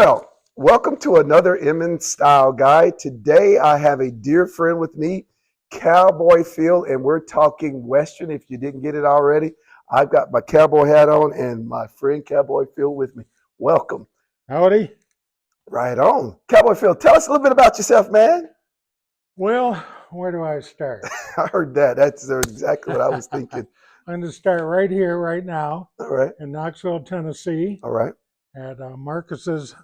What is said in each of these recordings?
Well, welcome to another Emmons Style Guide. Today I have a dear friend with me, Cowboy Phil, and we're talking Western. If you didn't get it already, I've got my cowboy hat on and my friend Cowboy Phil with me. Welcome. Howdy. Right on. Cowboy Phil, tell us a little bit about yourself, man. Well, where do I start? I heard that. That's exactly what I was thinking. I'm going to start right here, right now, All right. in Knoxville, Tennessee, All right. at Marcus's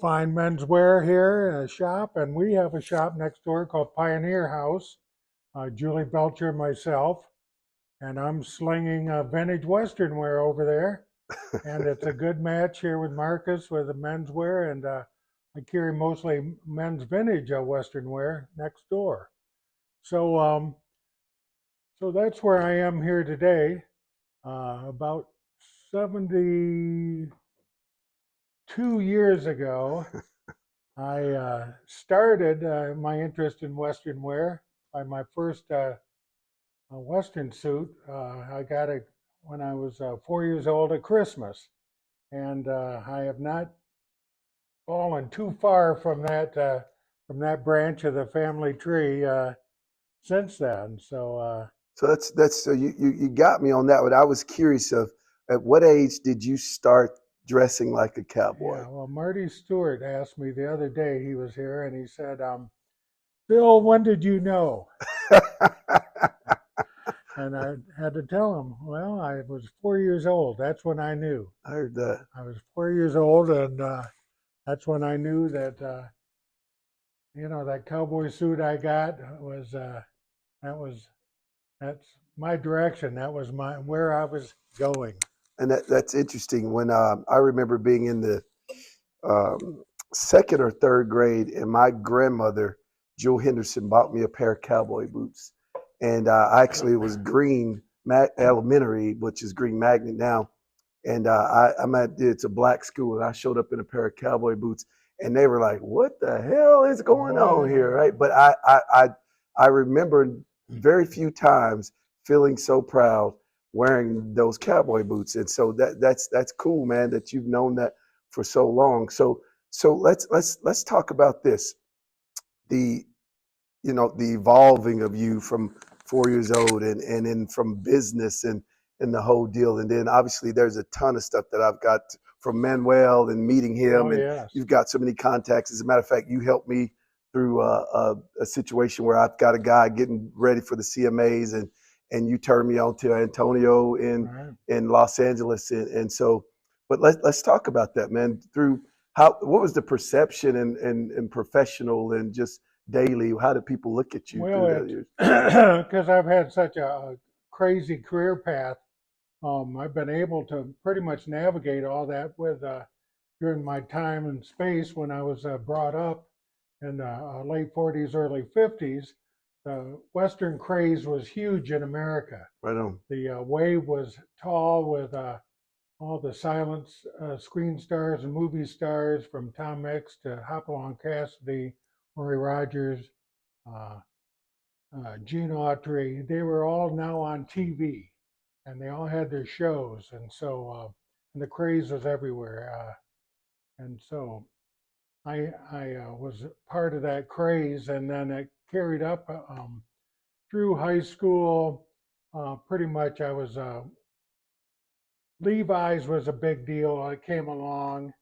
fine menswear here shop, and we have a shop next door called Pioneer House. Julie Belcher, myself, and I'm slinging vintage Western wear over there, and it's a good match here with Marcus with the menswear, and I carry mostly men's vintage Western wear next door. So, so that's where I am here today. About 72 years ago, I started my interest in Western wear by my first Western suit. I got it when I was 4 years old at Christmas, and I have not fallen too far from that branch of the family tree since then. So that's so you got me on that one. I was curious of at what age did you start dressing like a cowboy? Yeah, well, Marty Stewart asked me the other day, he was here, and he said, Bill, when did you know? And I had to tell him, well, I was 4 years old. That's when I knew. I heard that. I was 4 years old, and that's when I knew that, that cowboy suit I got was, that's my direction. That was where I was going. And that's interesting. When I remember being in the second or third grade, and my grandmother, Joe Henderson, bought me a pair of cowboy boots. And actually, it was Green Elementary, which is Green Magnet now. And it's a black school, and I showed up in a pair of cowboy boots, and they were like, "What the hell is going on here?" Right? But I remember very few times feeling so proud wearing those cowboy boots, and so that's cool, man, that you've known that for so long. So let's talk about this, the the evolving of you from 4 years old and then from business and the whole deal, and then obviously there's a ton of stuff that I've got from Manuel and meeting him, Oh, and yes. you've got so many contacts. As a matter of fact, you helped me through a situation where I've got a guy getting ready for the CMAs, and you turned me on to Antonio in Los Angeles, and so. But let's talk about that, man. Through what was the perception and professional and just daily? How did people look at you through that years? Because I've had such a crazy career path, I've been able to pretty much navigate all that with during my time and space when I was brought up in the late 40s, early 50s. The Western craze was huge in America. Right on. The wave was tall with all the silent screen stars and movie stars, from Tom Mix to Hopalong Cassidy, Murray Rogers, Gene Autry. They were all now on TV, and they all had their shows, and so and the craze was everywhere. And so I was part of that craze, and then it carried up through high school. Pretty much, I was Levi's was a big deal. It came along.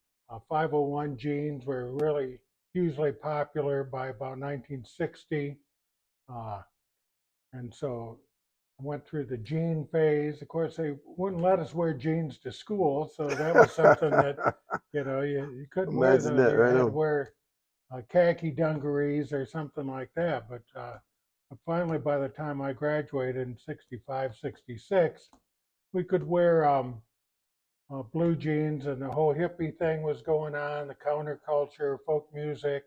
501 jeans were really hugely popular by about 1960. And so I went through the jean phase. Of course, they wouldn't let us wear jeans to school, so that was something that you couldn't Imagine wear. that, You right had on. to wear khaki dungarees or something like that. But finally, by the time I graduated in 65, 66, we could wear blue jeans, and the whole hippie thing was going on, the counterculture, folk music,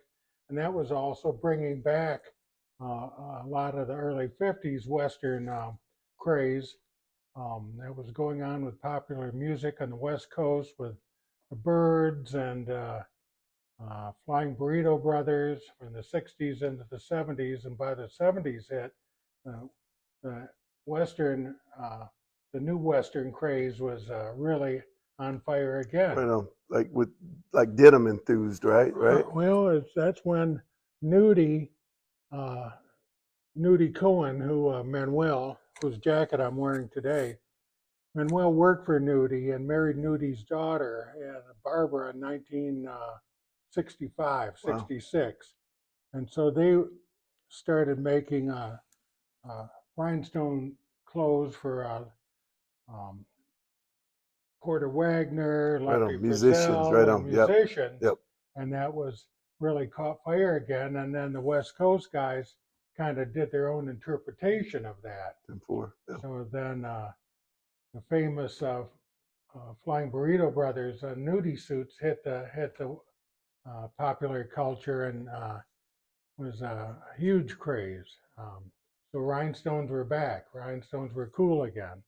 and that was also bringing back a lot of the early 50s Western craze that was going on with popular music on the West Coast with the Byrds and Flying Burrito Brothers from the 60s into the 70s. And by the 70s hit, the Western, the new Western craze was really on fire again. Right on. Like denim enthused, right? Right. Well, that's when Nudie, uh, Nudie Cohen, who Manuel, whose jacket I'm wearing today, Manuel worked for Nudie and married Nudie's daughter, Barbara, in 1965, Wow. 66. And so they started making rhinestone clothes for um, Porter Wagner, Right Lefty on. Musicians. Right Frizzell, and on. Yep. musicians. Yep. And that was really caught fire again. And then the West Coast guys kind of did their own interpretation of that. 10-4. Yep. So then the famous Flying Burrito Brothers nudie suits hit the popular culture and was a huge craze. So rhinestones were back. Rhinestones were cool again.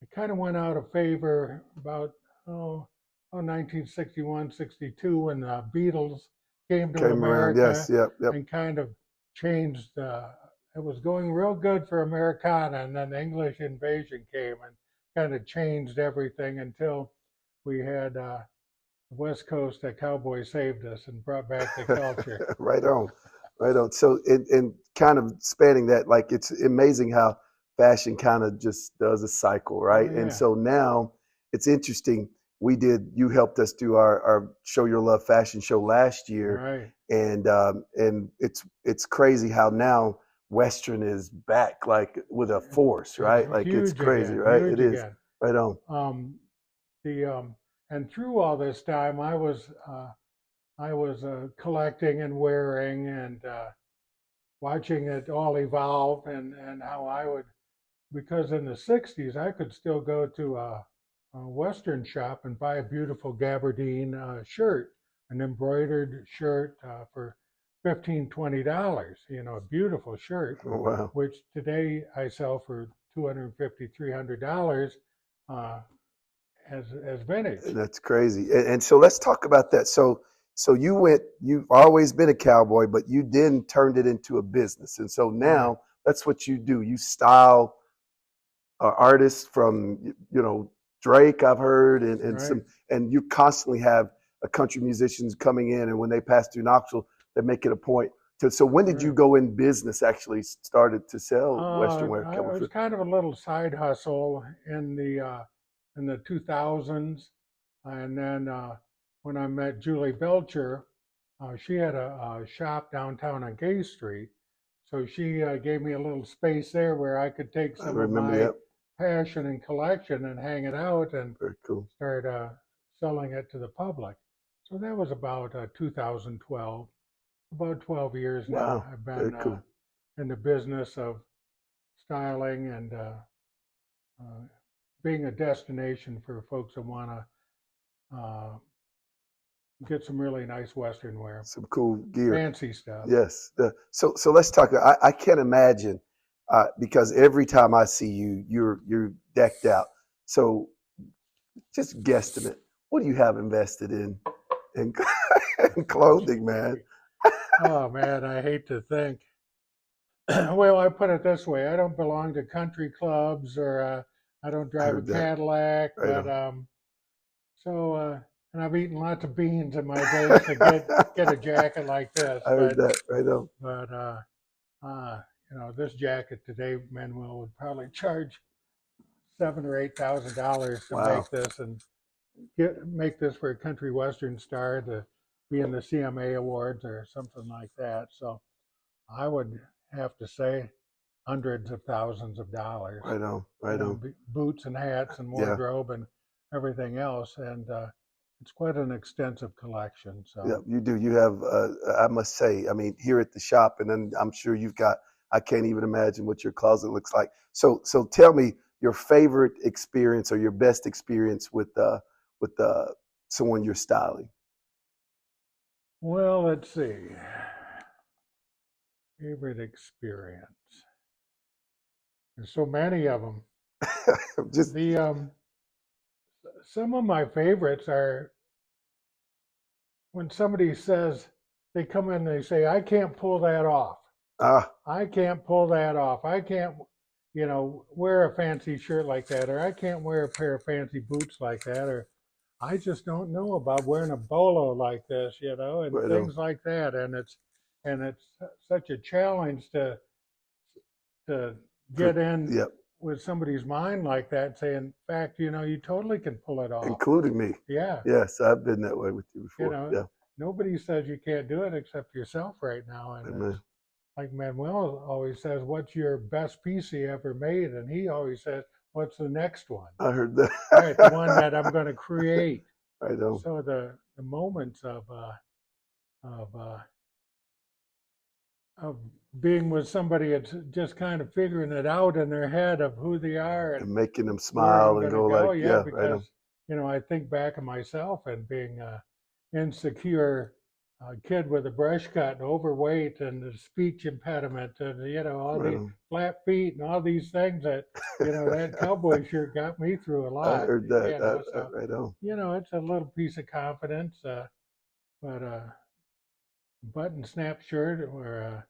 It kind of went out of favor about 1961, 62 when the Beatles came to Came around. America Yes. Yep. Yep. and kind of changed. It was going real good for Americana, and then the English invasion came and kind of changed everything until we had the West Coast. That cowboy saved us and brought back the culture. Right on. Right on. So, and kind of spanning that, like it's amazing how fashion kind of just does a cycle, right? Oh, yeah. And so now it's interesting. You helped us do our Show Your Love fashion show last year, Right. and it's crazy how now Western is back like with a force, right? Like it's Huge crazy, again, right? huge It is. again. Right on. And through all this time, I was collecting and wearing and watching it all evolve and how I would, because in the 60s I could still go to a Western shop and buy a beautiful gabardine shirt, an embroidered shirt for $15-20, a beautiful shirt, Oh, wow. which today I sell for $250-300 as vintage. That's crazy. And so let's talk about that. So you've always been a cowboy, but you then turned it into a business. And so now that's what you do. You style artists from, Drake, I've heard, and you constantly have country musicians coming in. And when they pass through Knoxville, they make it a point to. So when did you go in business, actually started to sell Western wear? It was kind of a little side hustle in the 2000s. And then when I met Julie Belcher, she had a shop downtown on Gay Street. So she gave me a little space there where I could take some of my passion and collection and hang it out and Very cool. start selling it to the public. So that was about 2012. About 12 years now. Wow. I've been cool. in the business of styling and being a destination for folks that want to get some really nice Western wear. Some cool gear. Fancy stuff. Yes. So let's talk. I can't imagine because every time I see you, you're decked out. So just guesstimate. What do you have invested in clothing, man? Oh man, I hate to think. Well, I put it this way: I don't belong to country clubs, or I don't drive a Cadillac. But and I've eaten lots of beans in my days to get a jacket like this. I heard that. Right on. But this jacket today, Manuel would probably charge $7,000 or $8,000 to make this and make this for a country western star to be in the CMA Awards or something like that. So I would have to say hundreds of thousands of dollars. Right on. Right on. Boots and hats and wardrobe and everything else. And it's quite an extensive collection. So yeah, you do. You have, I must say, I mean, here at the shop, and then I'm sure you've got, I can't even imagine what your closet looks like. So tell me your favorite experience or your best experience with someone you're styling. Well, let's see. Favorite experience. There's so many of them. Just some of my favorites are when somebody says, they come in and they say, I can't pull that off. I can't pull that off. I can't, wear a fancy shirt like that, or I can't wear a pair of fancy boots like that, or I just don't know about wearing a bolo like this, and Right on. things like that. And it's such a challenge to For, get in yep, with somebody's mind like that, say, in fact, you totally can pull it off. including me. Yeah, Yes, I've been that way with you you before. know, Yeah, nobody says you can't do it except yourself right now. And it's amen. like Manuel always says, "What's your best piece he ever made?" And he always says, "What's the next one?" I heard Right, the one that. that I'm going to create. Right on. So the moments of being with somebody that's just kind of figuring it out in their head of who they are and And making them where I'm smile and going to go go. like, Yeah, yeah, right on. because I think back of myself and being a insecure kid with a brush cut and overweight and a speech impediment and all Right the on. flat feet and all these things that that cowboy shirt got me through a I lot. heard that. So Right on. it's a little piece of confidence, but button snap shirt or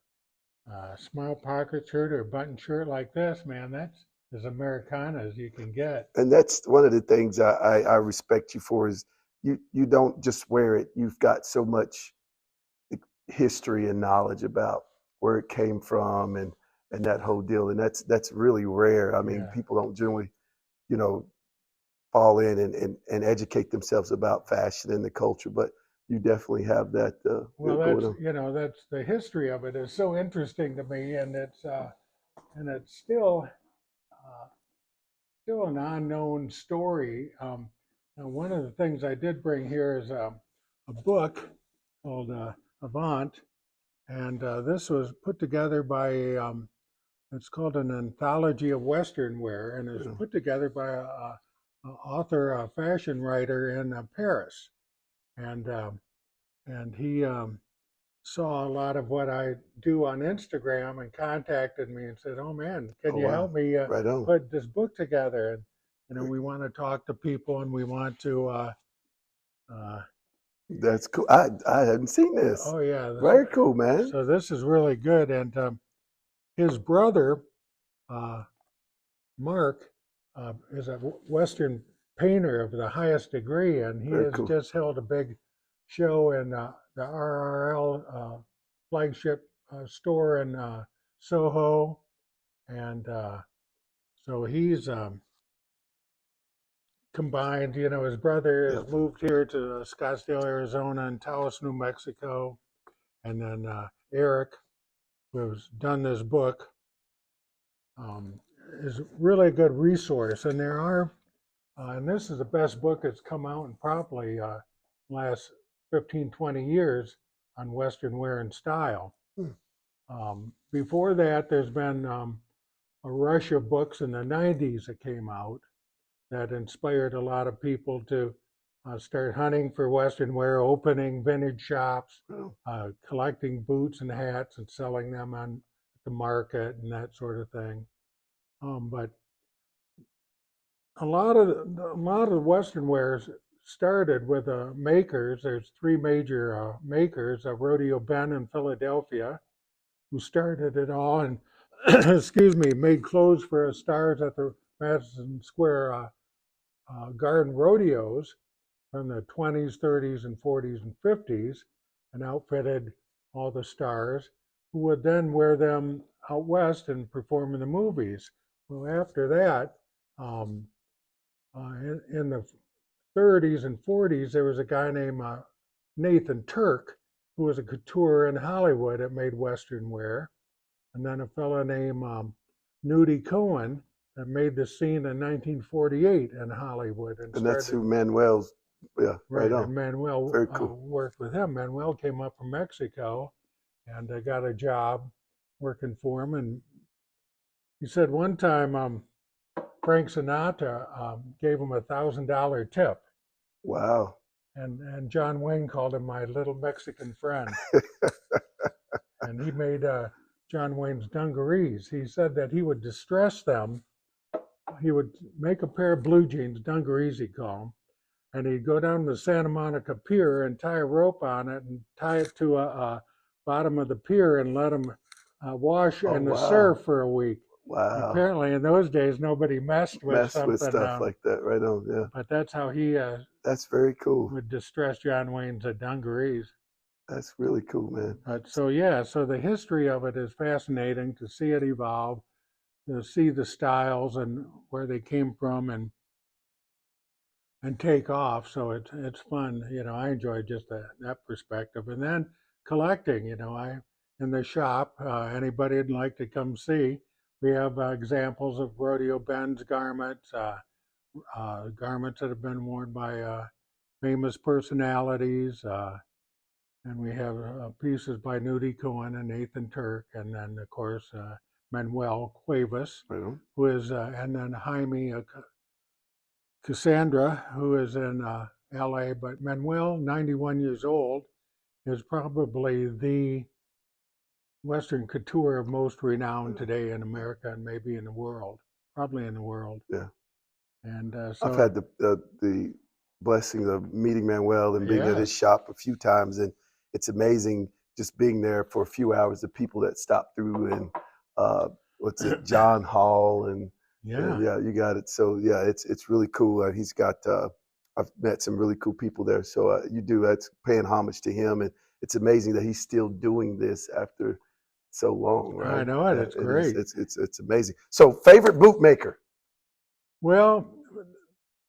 a smile pocket shirt or a button shirt like this, man, that's as Americana as you can get. And that's one of the things I respect you for is you don't just wear it. You've got so much history and knowledge about where it came from and that whole deal. And that's really rare. I mean, Yeah. people don't generally, you know, fall in and educate themselves about fashion and the culture, but you definitely have that Well, going that's on. that's the history of it is so interesting to me, and it's still an unknown story. Now, one of the things I did bring here is a book called Avant, and this was put together by it's called an anthology of Western wear, and is put together by a author, a fashion writer in Paris, and he saw a lot of what I do on Instagram and contacted me and said, "Oh man, can Oh you wow, help me right on. put this book together?" And we want to talk to people, and we want to. Uh, That's cool. I hadn't seen this. oh yeah, Very cool, man. so this is really good. And his brother, uh, Mark, is a Western painter of the highest degree, and he Very has cool. just held a big show in the RRL flagship store in Soho, and so he's combined. His brother has Yep. moved here to Scottsdale, Arizona, and Taos, New Mexico, and then Eric, who's done this book, is really a good resource. And there are, and this is the best book that's come out in probably last 15, 20 years on Western wear and style. Before that, there's been a rush of books in the 90s that came out that inspired a lot of people to start hunting for Western wear, opening vintage shops, Wow. collecting boots and hats and selling them on the market and that sort of thing. But a lot of the Western wares started with makers. There's three major makers: Rodeo Ben in Philadelphia, who started it all, and excuse me, made clothes for stars at the Madison Square Garden rodeos from the 20s, 30s, and 40s and 50s, and outfitted all the stars, who would then wear them out west and perform in the movies. Well, after that, um, in the 30s and 40s, there was a guy named Nathan Turk, who was a couture in Hollywood that made Western wear, and then a fellow named Nudie Cohen that made the scene in 1948 in Hollywood and And that's started. who Manuel's. Yeah, right Right, on. and Manuel Very cool. worked with him. Manuel came up from Mexico and got a job working for him. And he said one time Frank Sinatra gave him $1,000 tip. Wow. And John Wayne called him my little Mexican friend. And he made John Wayne's dungarees. He said that he would distress them. He would make a pair of blue jeans, dungarees he called them, and he'd go down to the Santa Monica Pier and tie a rope on it and tie it to a bottom of the pier and let them wash Oh in the wow. surf for a week. Wow. Apparently, in those days, nobody messed with Mess with something. stuff like that. Right on. Yeah. But that's how he That's very cool. would distress John Wayne's dungarees. That's really cool, man. But so yeah, so the history of it is fascinating to see it evolve, to see the styles and where they came from, and take off. So it's fun. I enjoy just that perspective. And then collecting. I in the shop. Anybody'd like to come see. We have examples of Rodeo Ben's garments, garments that have been worn by famous personalities. And we have pieces by Nudie Cohen and Nathan Turk, and then of course Manuel Cuevas, Right on. who is, and then Jaime Cassandra, who is in L.A. But Manuel, 91 years old, is probably the Western couture of most renown today in America and maybe in the world, probably in the world. Yeah. And I've had the blessing of meeting Manuel and being at his shop a few times, and it's amazing just being there for a few hours. The people that stop through, and John Hall, and yeah, you got it. So yeah, it's really cool. He's got I've met some really cool people there. So that's paying homage to him, and it's amazing that he's still doing this after so long. Right? I know it. It's great. It's amazing. So favorite bootmaker? Well,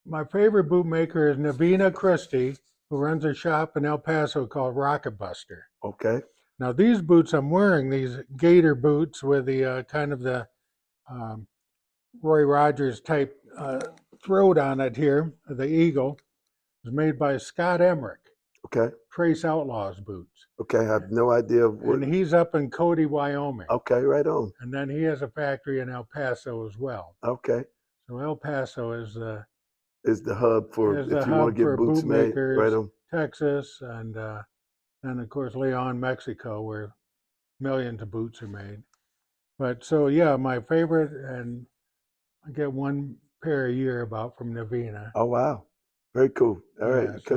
my favorite bootmaker is Navina Christie, who runs a shop in El Paso called Rocket Buster. Okay. Now these boots I'm wearing, these gator boots with the kind of the Roy Rogers type throat on it here, the eagle, was made by Scott Emmerich. Okay. Trace Outlaws boots. Okay, I have no idea of what. And he's up in Cody, Wyoming. Okay, right on. And then he has a factory in El Paso as well. Okay. So El Paso is the hub for if you want to get boots made. Right on. Texas, and of course Leon, Mexico, where millions of boots are made. But so yeah, my favorite, and I get one pair a year about from Navina. Oh wow, very cool. All right, so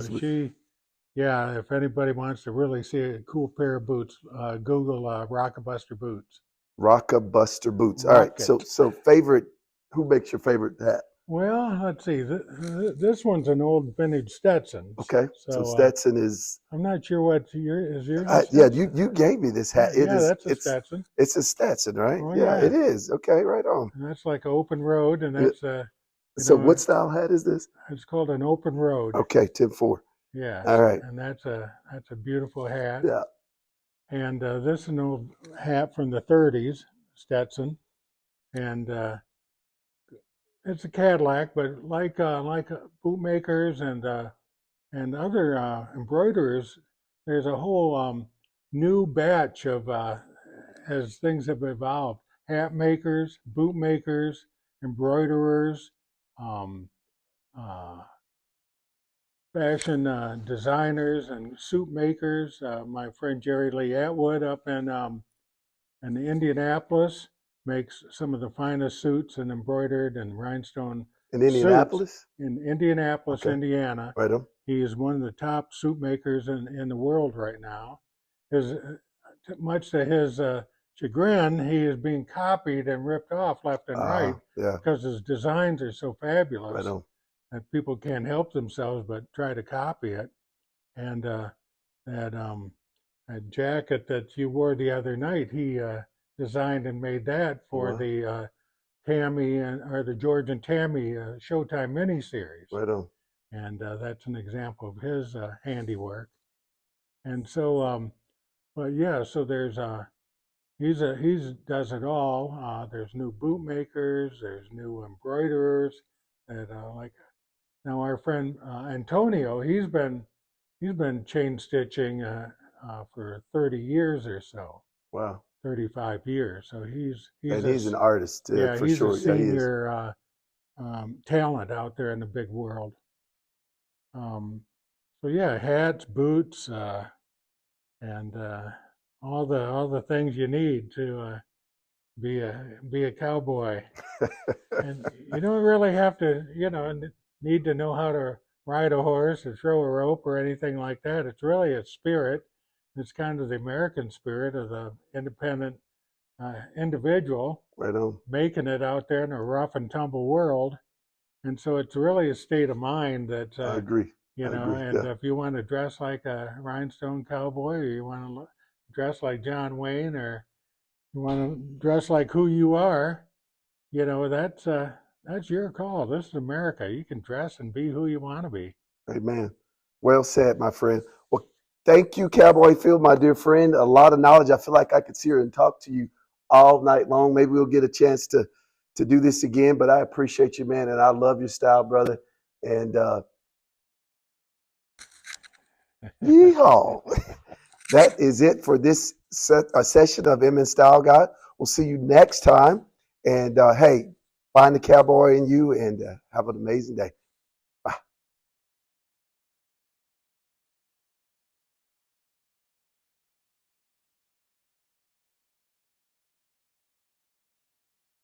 if anybody wants to really see a cool pair of boots, Google Rocket Buster boots. Rocket Buster boots. All right. So favorite. Who makes your favorite hat? Well, let's see. This one's an old vintage Stetson. Okay. So Stetson is. I'm not sure what yours. Yeah, you gave me this hat. That's a Stetson. It's a Stetson, right? Oh, yeah, it is. Okay, right on. And that's like an open road, and that's So what style hat is this? It's called an open road. Okay, 10-4. Yeah. All right. And that's a beautiful hat. Yeah. And this is an old hat from the 30s, Stetson, and it's a Cadillac, but like bootmakers and other embroiderers, there's a whole new batch of as things have evolved. Hat makers, bootmakers, embroiderers, fashion designers, and suit makers. My friend Jerry Lee Atwood up in Indianapolis makes some of the finest suits and embroidered and rhinestone. In Indianapolis? In Indianapolis, okay. Indiana. Right on. He is one of the top suit makers in the world right now. Much to his chagrin, he is being copied and ripped off left and right because his designs are so fabulous that people can't help themselves but try to copy it. And that jacket that you wore the other night, he designed and made that for the Tammy or the George and Tammy Showtime miniseries. Right on. And that's an example of his handiwork. And so, but yeah, so there's he's does it all. There's new bootmakers, there's new embroiderers that like now our friend Antonio, he's been chain stitching for 30 years or so. Wow. 35 years. So he's an artist for he's sure. A senior talent out there in the big world. So yeah, hats, boots, and all the things you need to be a cowboy. And you don't really have to, need to know how to ride a horse or throw a rope or anything like that. It's really a spirit. It's kind of the American spirit of the independent individual Right on. making it out there in a rough and tumble world. And so it's really a state of mind that, I agree. I agree. and Yeah. if you want to dress like a rhinestone cowboy, or you want to dress like John Wayne, or you want to dress like who you are, that's your call. This is America. You can dress and be who you want to be. Amen. Well said, my friend. Well, thank you, Cowboy Phil, my dear friend. A lot of knowledge. I feel like I could sit here and talk to you all night long. Maybe we'll get a chance to do this again, but I appreciate you, man, and I love your style, brother. And yeehaw. That is it for this session of M and Style Guide. We'll see you next time. And hey, find the cowboy in you and have an amazing day.